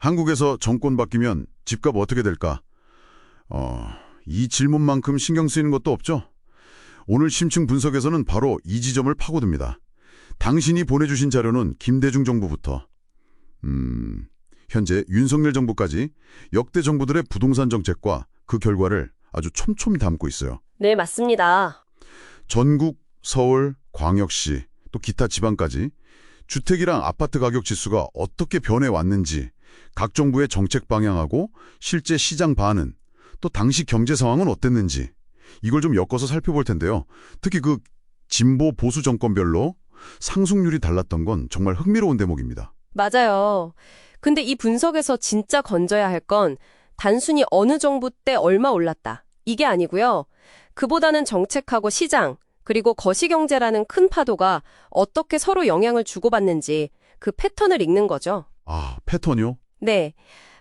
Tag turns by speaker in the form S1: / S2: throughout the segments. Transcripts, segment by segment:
S1: 한국에서 정권 바뀌면 집값 어떻게 될까? 이 질문만큼 신경 쓰이는 것도 없죠? 오늘 심층 분석에서는 바로 이 지점을 파고듭니다. 당신이 보내주신 자료는 김대중 정부부터 현재 윤석열 정부까지 역대 정부들의 부동산 정책과 그 결과를 아주 촘촘히 담고 있어요.
S2: 네, 맞습니다.
S1: 전국, 서울, 광역시, 또 기타 지방까지 주택이랑 아파트 가격 지수가 어떻게 변해왔는지, 각 정부의 정책 방향하고 실제 시장 반응, 또 당시 경제 상황은 어땠는지 이걸 좀 엮어서 살펴볼 텐데요. 특히 그 진보 보수 정권별로 상승률이 달랐던 건 정말 흥미로운 대목입니다.
S2: 맞아요. 근데 이 분석에서 진짜 건져야 할 건 단순히 어느 정부 때 얼마 올랐다. 이게 아니고요. 그보다는 정책하고 시장, 그리고 거시경제라는 큰 파도가 어떻게 서로 영향을 주고받는지 그 패턴을 읽는 거죠.
S1: 아, 패턴이요?
S2: 네.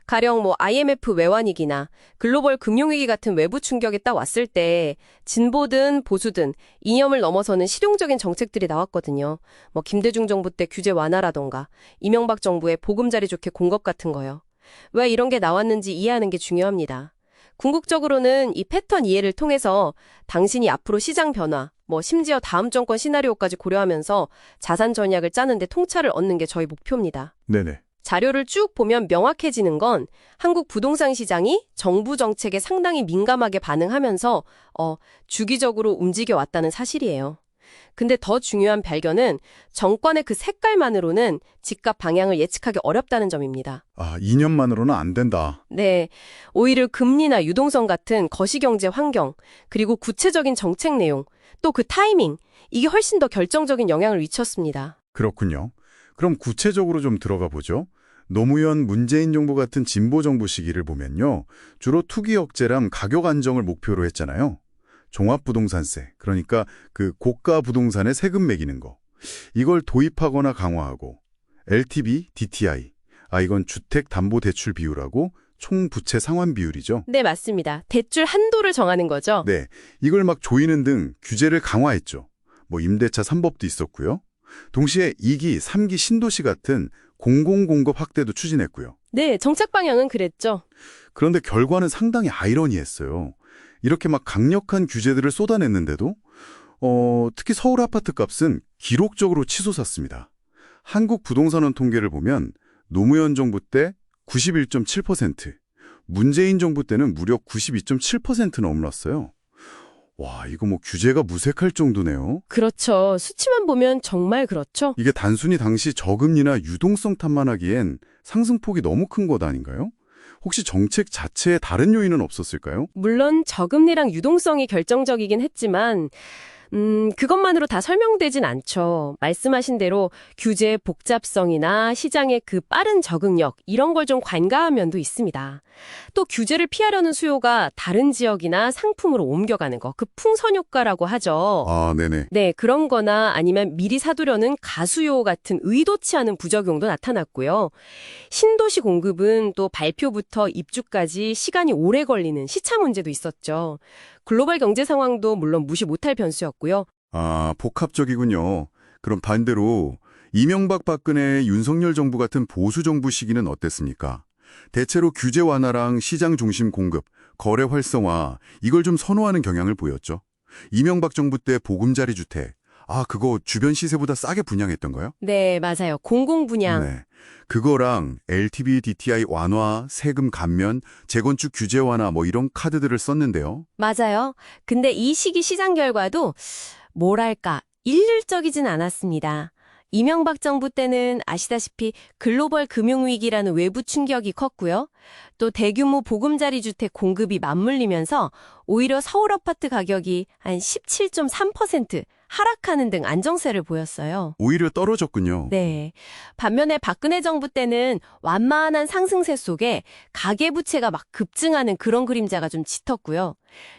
S2: 가령 IMF 외환위기나 글로벌 금융위기 같은 외부 충격이 딱 왔을 때 진보든 보수든 이념을 넘어서는 실용적인 정책들이 나왔거든요. 김대중 정부 때 규제 완화라던가 이명박 정부의 보금자리 좋게 공급 같은 거요. 왜 이런 게 나왔는지 이해하는 게 중요합니다. 궁극적으로는 이 패턴 이해를 통해서 당신이 앞으로 시장 변화, 심지어 다음 정권 시나리오까지 고려하면서 자산 전략을 짜는 데 통찰을 얻는 게 저희 목표입니다.
S1: 네네.
S2: 자료를 쭉 보면 명확해지는 건 한국 부동산 시장이 정부 정책에 상당히 민감하게 반응하면서 주기적으로 움직여 왔다는 사실이에요. 근데 더 중요한 발견은 정권의 그 색깔만으로는 집값 방향을 예측하기 어렵다는 점입니다.
S1: 아, 2년만으로는 안 된다.
S2: 네, 오히려 금리나 유동성 같은 거시경제 환경, 그리고 구체적인 정책 내용, 또 그 타이밍, 이게 훨씬 더 결정적인 영향을 미쳤습니다.
S3: 그렇군요. 그럼 구체적으로 좀 들어가 보죠. 노무현, 문재인 정부 같은 진보 정부 시기를 보면요. 주로 투기 억제랑 가격 안정을 목표로 했잖아요. 종합부동산세, 그러니까 그 고가 부동산에 세금 매기는 거. 이걸 도입하거나 강화하고 LTV, DTI, 이건 주택담보대출 비율하고 총부채 상환 비율이죠.
S2: 네, 맞습니다. 대출 한도를 정하는 거죠.
S3: 네, 이걸 막 조이는 등 규제를 강화했죠. 임대차 3법도 있었고요. 동시에 2기, 3기 신도시 같은 공공공급 확대도 추진했고요.
S2: 네, 정책 방향은 그랬죠.
S3: 그런데 결과는 상당히 아이러니했어요. 이렇게 막 강력한 규제들을 쏟아냈는데도 특히 서울 아파트 값은 기록적으로 치솟았습니다. 한국 부동산원 통계를 보면 노무현 정부 때 91.7%, 문재인 정부 때는 무려 92.7%나 넘었어요. 와, 이거 규제가 무색할 정도네요.
S2: 그렇죠. 수치만 보면 정말 그렇죠.
S3: 이게 단순히 당시 저금리나 유동성 탓만 하기엔 상승폭이 너무 큰 것 아닌가요? 혹시 정책 자체에 다른 요인은 없었을까요?
S2: 물론 저금리랑 유동성이 결정적이긴 했지만 그것만으로 다 설명되진 않죠. 말씀하신 대로 규제의 복잡성이나 시장의 그 빠른 적응력 이런 걸 좀 관가한 면도 있습니다. 또 규제를 피하려는 수요가 다른 지역이나 상품으로 옮겨가는 거, 그 풍선 효과라고 하죠.
S3: 아, 네네.
S2: 네, 그런 거나 아니면 미리 사두려는 가수요 같은 의도치 않은 부작용도 나타났고요. 신도시 공급은 또 발표부터 입주까지 시간이 오래 걸리는 시차 문제도 있었죠. 글로벌 경제 상황도 물론 무시 못할 변수였고요.
S3: 아, 복합적이군요. 그럼 반대로 이명박 박근혜 윤석열 정부 같은 보수 정부 시기는 어땠습니까? 대체로 규제 완화랑 시장 중심 공급, 거래 활성화 이걸 좀 선호하는 경향을 보였죠. 이명박 정부 때 보금자리 주택, 그거 주변 시세보다 싸게 분양했던가요?
S2: 네, 맞아요. 공공분양.
S3: 네. 그거랑 LTV, DTI 완화, 세금 감면, 재건축 규제 완화 이런 카드들을 썼는데요.
S2: 맞아요. 근데 이 시기 시장 결과도 뭐랄까 일률적이진 않았습니다. 이명박 정부 때는 아시다시피 글로벌 금융위기라는 외부 충격이 컸고요. 또 대규모 보금자리 주택 공급이 맞물리면서 오히려 서울 아파트 가격이 한 17.3% 하락하는 등 안정세를 보였어요.
S3: 오히려 떨어졌군요.
S2: 네. 반면에 박근혜 정부 때는 완만한 상승세 속에 가계부채가 막 급증하는 그런 그림자가 좀 짙었고요.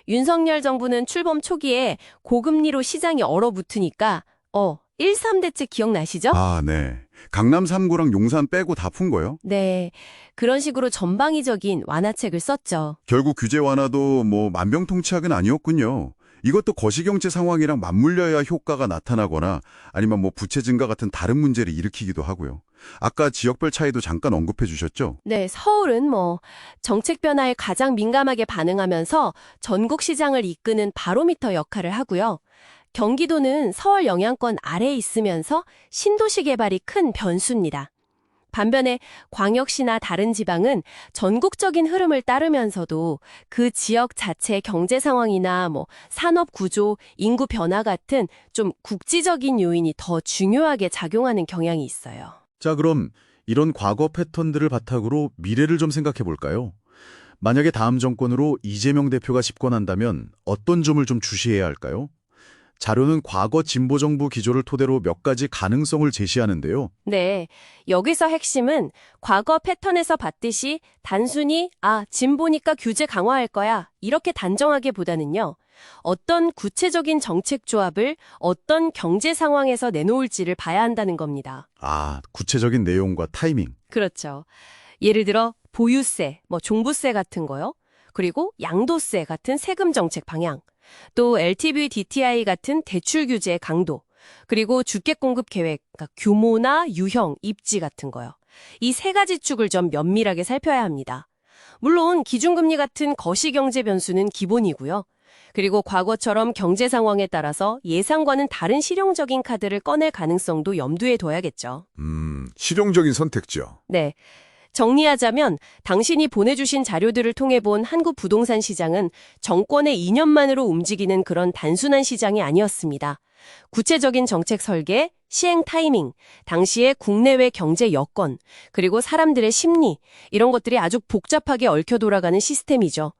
S2: 윤석열 정부는 출범 초기에 고금리로 시장이 얼어붙으니까 1.3대책 기억나시죠?
S3: 아, 네. 강남 3구랑 용산 빼고 다 푼 거요?
S2: 네. 그런 식으로 전방위적인 완화책을 썼죠.
S3: 결국 규제 완화도 만병통치약은 아니었군요.
S1: 이것도 거시경제 상황이랑 맞물려야 효과가 나타나거나 아니면 뭐 부채 증가 같은 다른 문제를 일으키기도 하고요. 아까 지역별 차이도 잠깐 언급해 주셨죠?
S2: 네, 서울은 정책 변화에 가장 민감하게 반응하면서 전국 시장을 이끄는 바로미터 역할을 하고요. 경기도는 서울 영향권 아래에 있으면서 신도시 개발이 큰 변수입니다. 반면에 광역시나 다른 지방은 전국적인 흐름을 따르면서도 그 지역 자체의 경제 상황이나 산업 구조, 인구 변화 같은 좀 국지적인 요인이 더 중요하게 작용하는 경향이 있어요.
S3: 자, 그럼 이런 과거 패턴들을 바탕으로 미래를 좀 생각해 볼까요? 만약에 다음 정권으로 이재명 대표가 집권한다면 어떤 점을 좀 주시해야 할까요? 자료는 과거 진보 정부 기조를 토대로 몇 가지 가능성을 제시하는데요.
S2: 네, 여기서 핵심은 과거 패턴에서 봤듯이 단순히 진보니까 규제 강화할 거야 이렇게 단정하기보다는요. 어떤 구체적인 정책 조합을 어떤 경제 상황에서 내놓을지를 봐야 한다는 겁니다.
S3: 구체적인 내용과 타이밍.
S2: 그렇죠. 예를 들어 보유세, 종부세 같은 거요. 그리고 양도세 같은 세금 정책 방향. 또 LTV, DTI 같은 대출 규제의 강도, 그리고 주택 공급 계획, 그러니까 규모나 유형, 입지 같은 거요. 이 세 가지 축을 좀 면밀하게 살펴야 합니다. 물론 기준금리 같은 거시경제 변수는 기본이고요. 그리고 과거처럼 경제 상황에 따라서 예상과는 다른 실용적인 카드를 꺼낼 가능성도 염두에 둬야겠죠.
S1: 실용적인 선택죠.
S2: 네. 정리하자면 당신이 보내주신 자료들을 통해 본 한국 부동산 시장은 정권의 2년 만으로 움직이는 그런 단순한 시장이 아니었습니다. 구체적인 정책 설계, 시행 타이밍, 당시의 국내외 경제 여건, 그리고 사람들의 심리, 이런 것들이 아주 복잡하게 얽혀 돌아가는 시스템이죠.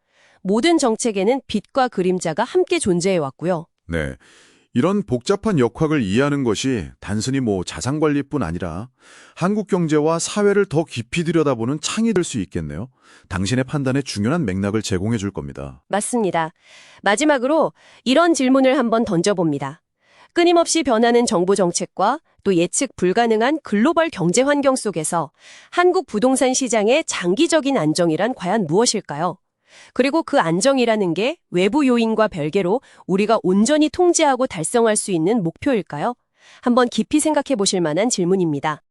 S2: 모든 정책에는 빛과 그림자가 함께 존재해왔고요.
S1: 네. 이런 복잡한 역학을 이해하는 것이 단순히 자산관리뿐 아니라 한국 경제와 사회를 더 깊이 들여다보는 창이 될 수 있겠네요. 당신의 판단에 중요한 맥락을 제공해 줄 겁니다.
S2: 맞습니다. 마지막으로 이런 질문을 한번 던져봅니다. 끊임없이 변하는 정부 정책과 또 예측 불가능한 글로벌 경제 환경 속에서 한국 부동산 시장의 장기적인 안정이란 과연 무엇일까요? 그리고 그 안정이라는 게 외부 요인과 별개로 우리가 온전히 통제하고 달성할 수 있는 목표일까요? 한번 깊이 생각해 보실 만한 질문입니다.